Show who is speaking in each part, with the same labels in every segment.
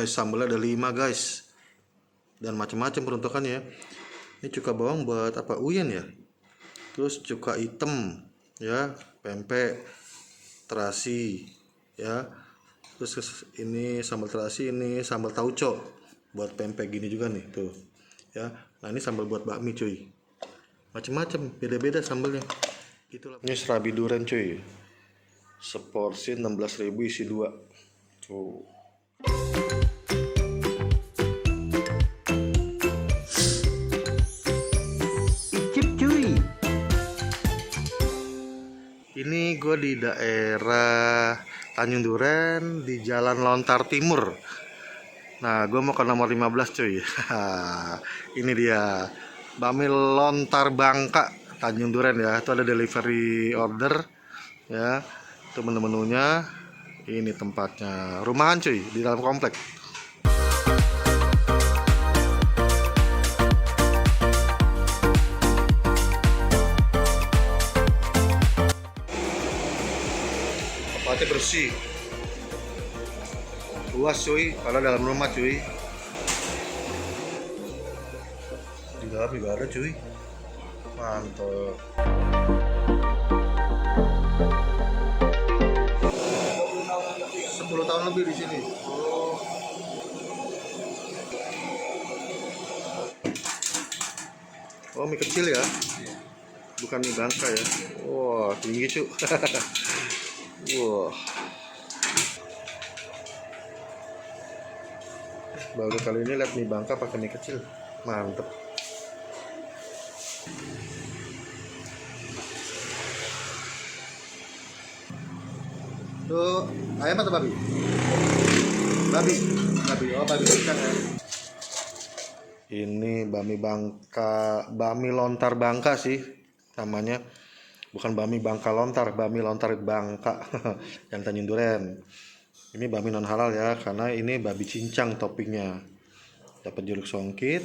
Speaker 1: guys, sambelnya ada 5 guys. Dan macam-macam peruntukannya. Ini cuka bawang buat apa? Uyen ya. Terus cuka hitam ya, pempek, terasi ya. Terus ini sambal terasi, ini sambal tauco buat pempek gini juga nih tuh ya. Nah ini sambal buat bakmi cuy. Macam-macam, beda-beda sambalnya. Itulah. Ini serabi duren cuy. Seporsi 16.000 isi 2. Tuh. Icip cuy. Ini gue di daerah Tanjung Duren di Jalan Lontar Timur. Nah, gue mau ke nomor 15 cuy. Ini dia Bami Lontar Bangka Tanjung Duren ya. Itu ada delivery order ya. Itu menu-menunya. Ini tempatnya. Rumahan cuy, di dalam komplek. Tempatnya bersih. Luas cuy, kalau dalam rumah cuy. Di dalam juga ada cuy. Mantap. 10 tahun lebih di sini. Oh, mie kecil ya? Bukan mie Bangka ya? Wah, tinggi cuy. Wah. Baru kali ini lihat mie Bangka pakai mie kecil. Mantep. Tuh, ayam atau babi? Babi. Oh, babi ikan ya. Ini Bami Bangka, Bami Lontar Bangka sih namanya. Bukan Bami Bangka Lontar, Bami Lontar Bangka yang Tanjung Duren. Ini Bami non halal ya, karena ini babi cincang toppingnya. Dapat jeruk songkit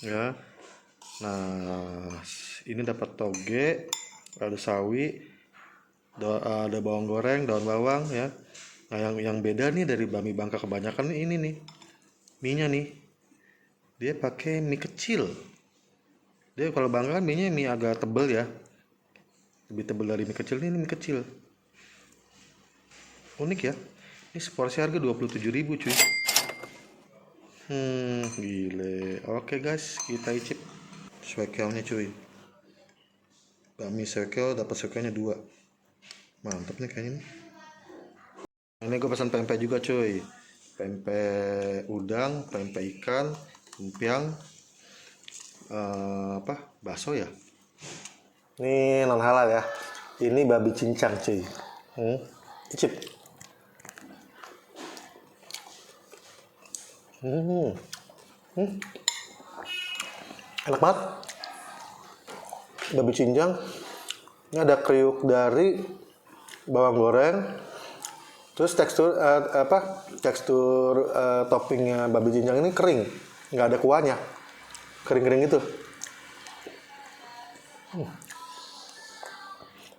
Speaker 1: ya. Nah, ini dapat toge, ada sawi, ada bawang goreng, daun bawang ya. Nah, yang beda nih dari Bami Bangka kebanyakan ini nih. Mie-nya nih. Dia pakai mie kecil. Dia kalau Bangka kan mie agak tebel ya. Lebih tebel dari mie kecil, ini mie kecil. Unik ya. Ini seporsi harga 27.000 cuy. Gile. Oke guys, kita icip sekelnya cuy. Bami sekel, dapat sekelnya 2. Mantap nih kayaknya nih. Ini gue pesan pempek juga cuy. Pempek udang, pempek ikan, lumpiang, bakso ya. Ini non halal ya. Ini babi cincang cuy. Icip. Enak banget. Babi cincang. Ini ada kriuk dari bawang goreng. Terus tekstur toppingnya babi cincang ini kering, nggak ada kuahnya, kering-kering gitu.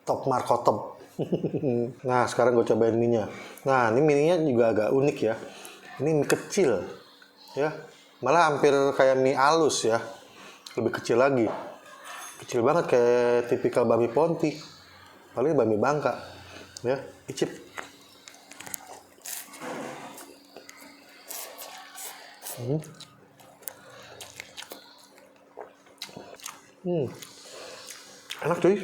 Speaker 1: Top markotop. Nah, sekarang gue cobain mie-nya. Nah, ini mie-nya juga agak unik ya. Ini mie kecil ya, malah hampir kayak mie halus ya, lebih kecil lagi, kecil banget kayak tipikal Bami Ponti, paling Bami Bangka ya. Icip. Enak cuy.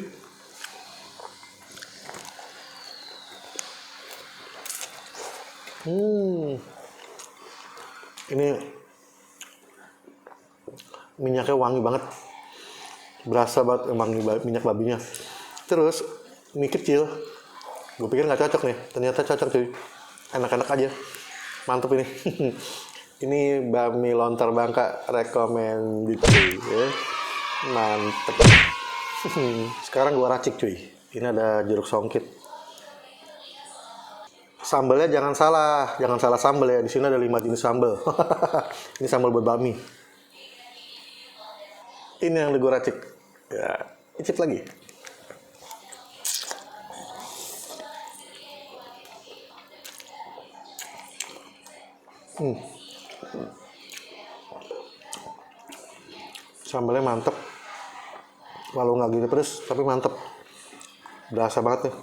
Speaker 1: Ini minyaknya wangi banget, berasa banget emang minyak babinya. Terus mie kecil, gue pikir nggak cocok nih, ternyata cocok cuy. Enak-enak aja, mantep ini. Ini Bami Lontar Bangka recommended cuy ya. Mantep. Sekarang gue racik cuy. Ini ada jeruk songkit. Sambalnya jangan salah sambal ya. Di sini ada 5 jenis sambal. Ini sambal buat bakmi. Ini yang gue racik. Ya, icip lagi. Sambalnya mantep, walau nggak gitu pedes tapi mantep, berasa banget nih.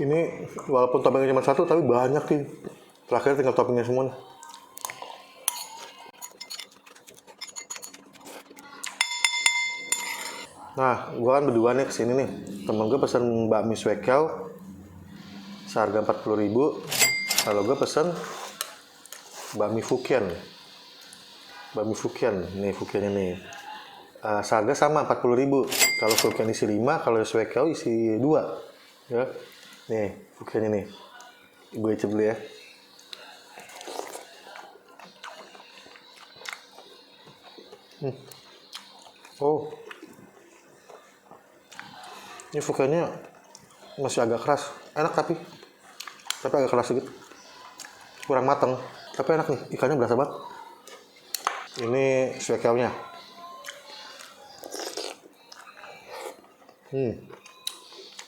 Speaker 1: Ini walaupun toppingnya cuma satu tapi banyak sih, terakhir tinggal toppingnya semua nih. Nah, gue kan berdua nih kesini nih. Temen gue pesen bakmi swekel seharga 40.000. Kalau gue pesen bakmi Fukian. Bakmi Fukian, nih Fukiannya nih. Seharga sama 40.000. Kalau Fukian isi 5, kalau swekel isi 2. Ya. Nih, Fukiannya nih. Gue icip dulu ya. Oh. Ini Fukiannya masih agak keras. Enak tapi agak keras sedikit. Kurang matang, tapi enak nih, ikannya berasa banget. Ini swekelnya.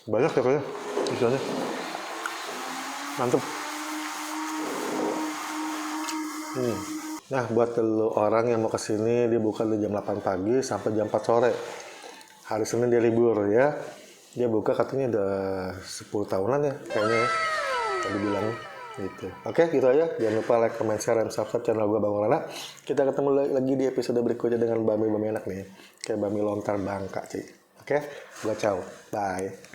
Speaker 1: Banyak ya kayaknya ikannya. Mantep. Nah, buat lo orang yang mau kesini, dia buka dari jam 8 pagi sampai jam 4 sore. Hari Senin dia libur ya. Dia buka katanya udah 10 tahunan ya kayaknya ya. Tadi bilang gitu. Oke, gitu aja. Jangan lupa like, comment, share, dan subscribe channel gue Bang Rana. Kita ketemu lagi di episode berikutnya dengan bami enak nih. Kayak bami lontar Bangka, cuy. Oke, gue ciao. Bye.